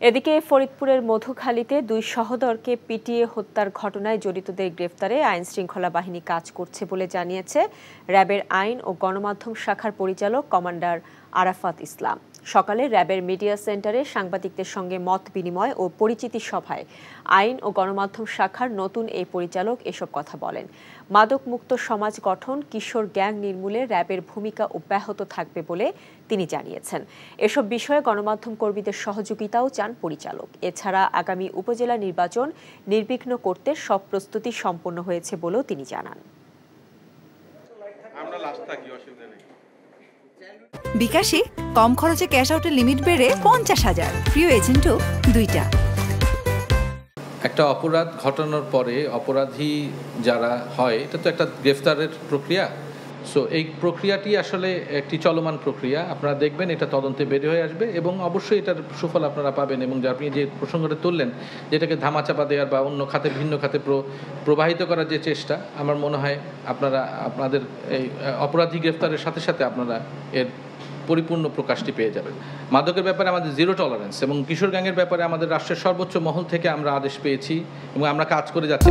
এদিকে ফরিদপুরের মধুখালীতে দুই সহোদরকে পিটিয়ে হত্যার ঘটনায় জড়িতদের গ্রেফতারে আইনশৃঙ্খলা বাহিনী কাজ করছে বলে জানিয়েছে র্যাবের আইন ও গণমাধ্যম শাখার পরিচালক কমান্ডার আরাফাত ইসলাম। সকালে র্যাবের মিডিয়া সেন্টারে সাংবাদিকদের সঙ্গে মত বিনিময় ও পরিচিতি সভায় আইন ও গণমাধ্যম শাখার নতুন এই পরিচালক এসব কথা বলেন। মাদক মুক্ত সমাজ গঠন, কিশোর গ্যাং নির্মূলে র্যাবের ভূমিকা অব্যাহত থাকবে বলে তিনি জানিয়েছেন। এসব বিষয়ে গণমাধ্যম কর্মীদের সহযোগিতাও চান পরিচালক। এছাড়া আগামী উপজেলা নির্বাচন নির্বিঘ্ন করতে সব প্রস্তুতি সম্পন্ন হয়েছে বলেও তিনি জানান। বিকাশে কম খরচে ক্যাশ আউটের লিমিট বেড়ে 50,000, প্রিয় এজেন্টও 2টা। একটা অপরাধ ঘটানোর পরে অপরাধী যারা হয়, এটা তো একটা গ্রেফতারের প্রক্রিয়া। সো এই প্রক্রিয়াটি আসলে একটি চলমান প্রক্রিয়া। আপনারা দেখবেন এটা তদন্তে বের হয়ে আসবে এবং অবশ্যই এটার সুফল আপনারা পাবেন। এবং আপনি যে প্রসঙ্গটা তুললেন, যেটাকে ধামাচাপা দেওয়ার বা অন্য খাতে ভিন্ন খাতে প্রবাহিত করার যে চেষ্টা, আমার মনে হয় আপনাদের এই অপরাধী গ্রেফতারের সাথে সাথে আপনারা এর পরিপূর্ণ প্রকাশটি পেয়ে যাবেন। মাদকের ব্যাপারে আমাদের জিরো টলারেন্স এবং কিশোর গ্যাংয়ের ব্যাপারে আমাদের রাষ্ট্রের সর্বোচ্চ মহল থেকে আমরা আদেশ পেয়েছি এবং আমরা কাজ করে যাচ্ছি।